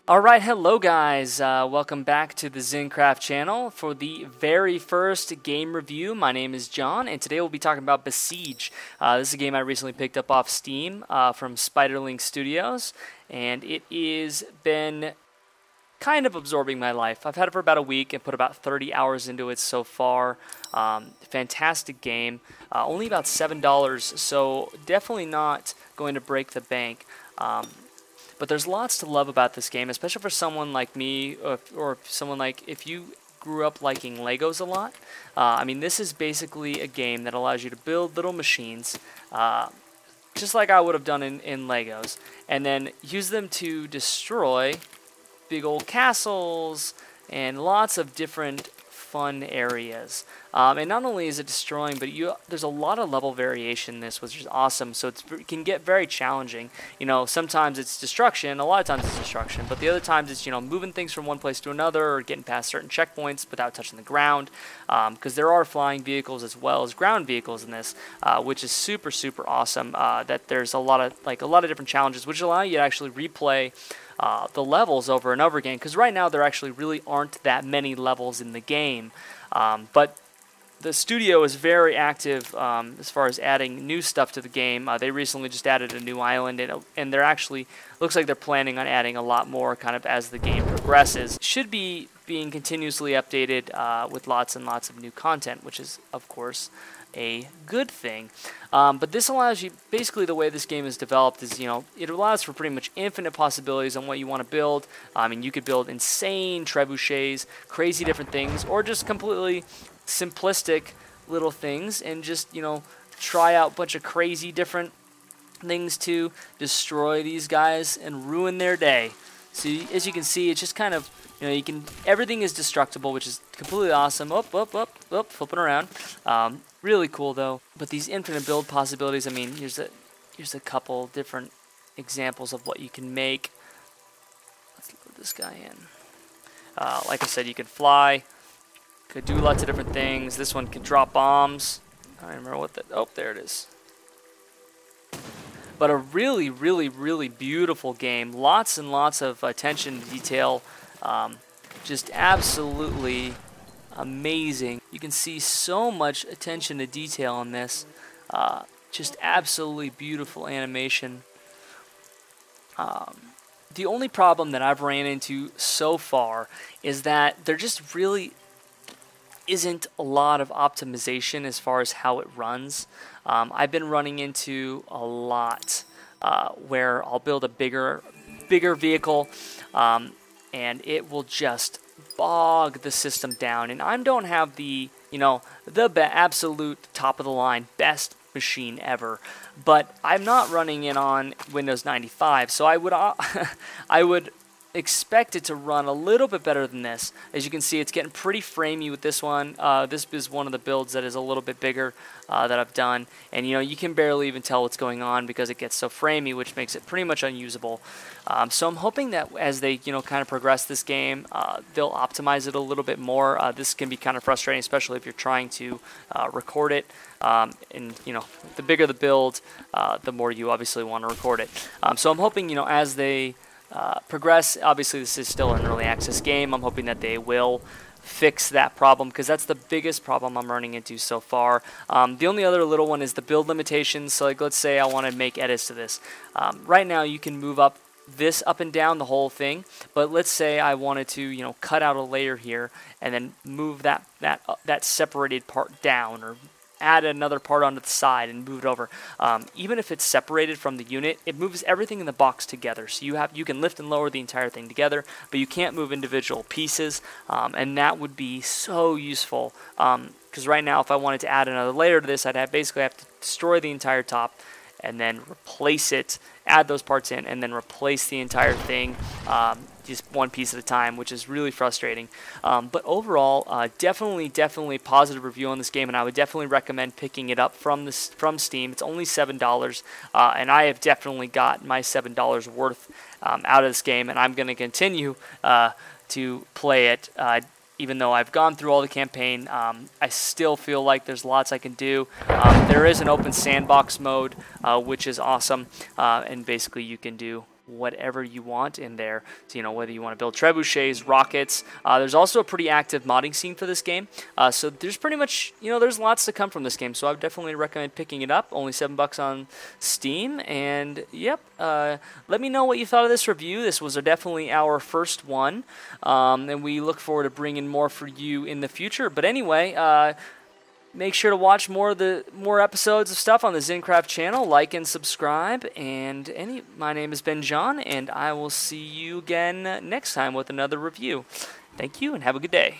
Alright, hello guys, welcome back to the Zincraft channel for the very first game review. My name is John, and today we'll be talking about Besiege. This is a game I recently picked up off Steam from Spiderling Studios, and it has been kind of absorbing my life. I've had it for about a week and put about 30 hours into it so far. Fantastic game, only about $7, so definitely not going to break the bank. But there's lots to love about this game, especially for someone like me, or someone like if you grew up liking Legos a lot. I mean, this is basically a game that allows you to build little machines, just like I would have done in Legos, and then use them to destroy big old castles and lots of different fun areas. And not only is it destroying, but there's a lot of level variation in this, which is awesome. So it can get very challenging. You know, sometimes it's destruction, a lot of times it's destruction, but the other times it's, you know, moving things from one place to another or getting past certain checkpoints without touching the ground. Because there are flying vehicles as well as ground vehicles in this, which is super awesome. That there's a lot of different challenges, which allow you to actually replay the levels over and over again, because right now there actually really aren't that many levels in the game, but the studio is very active as far as adding new stuff to the game. They recently just added a new island, and they're actually, looks like they're planning on adding a lot more kind of as the game progresses. Should be being continuously updated with lots and lots of new content, which is, of course, a good thing. But this allows you, basically the way this game is developed is, you know, it allows for pretty much infinite possibilities on what you want to build. I mean, you could build insane trebuchets, crazy different things, or just completely simplistic little things and just, you know, try out a bunch of crazy different things to destroy these guys and ruin their day. So as you can see, it's just kind of, you know, everything is destructible, which is completely awesome. Flipping around. Really cool though. But these infinite build possibilities, I mean, here's a couple different examples of what you can make. Let's load this guy in. Like I said, you could fly, could do lots of different things. This one could drop bombs. I don't remember what that, oh, there it is. But a really beautiful game. Lots and lots of attention to detail. Just absolutely amazing. You can see so much attention to detail on this. Just absolutely beautiful animation. The only problem that I've ran into so far is that there just really isn't a lot of optimization as far as how it runs. I've been running into a lot where I'll build a bigger vehicle, and it will just bog the system down. And I don't have the, you know, the absolute top of the line best machine ever, but I'm not running it on Windows 95, so I would expect it to run a little bit better than this. As you can see, it's getting pretty framey with this one. This is one of the builds that is a little bit bigger that I've done, and you know, you can barely even tell what's going on because it gets so framey, which makes it pretty much unusable. So I'm hoping that as they, you know, kind of progress this game, they'll optimize it a little bit more. This can be kind of frustrating, especially if you're trying to record it. And you know, the bigger the build, the more you obviously want to record it. So I'm hoping, you know, as they progress, obviously this is still an early access game, I'm hoping that they will fix that problem, because that's the biggest problem I'm running into so far. The only other little one is the build limitations. So like, let's say I want to make edits to this. Right now you can move up and down the whole thing, but let's say I wanted to, you know, cut out a layer here and then move that separated part down, or add another part onto the side and move it over. Even if it's separated from the unit, it moves everything in the box together. So you can lift and lower the entire thing together, but you can't move individual pieces, and that would be so useful. Because right now, if I wanted to add another layer to this, I'd basically have to destroy the entire top and then replace it, add those parts in, and then replace the entire thing, just one piece at a time, which is really frustrating. But overall, definitely positive review on this game, and I would definitely recommend picking it up from Steam. It's only $7, and I have definitely got my $7 worth out of this game, and I'm going to continue to play it. Even though I've gone through all the campaign, I still feel like there's lots I can do. There is an open sandbox mode, which is awesome, and basically you can do whatever you want in there. So, you know, whether you want to build trebuchets, rockets. There's also a pretty active modding scene for this game. So there's pretty much, you know, there's lots to come from this game. So I would definitely recommend picking it up. Only $7 on Steam. And yep, let me know what you thought of this review. This was definitely our first one. And we look forward to bringing more for you in the future. But anyway, make sure to watch more episodes of stuff on the Zincraft channel. Like and subscribe. And my name has been John, and I will see you again next time with another review. Thank you, and have a good day.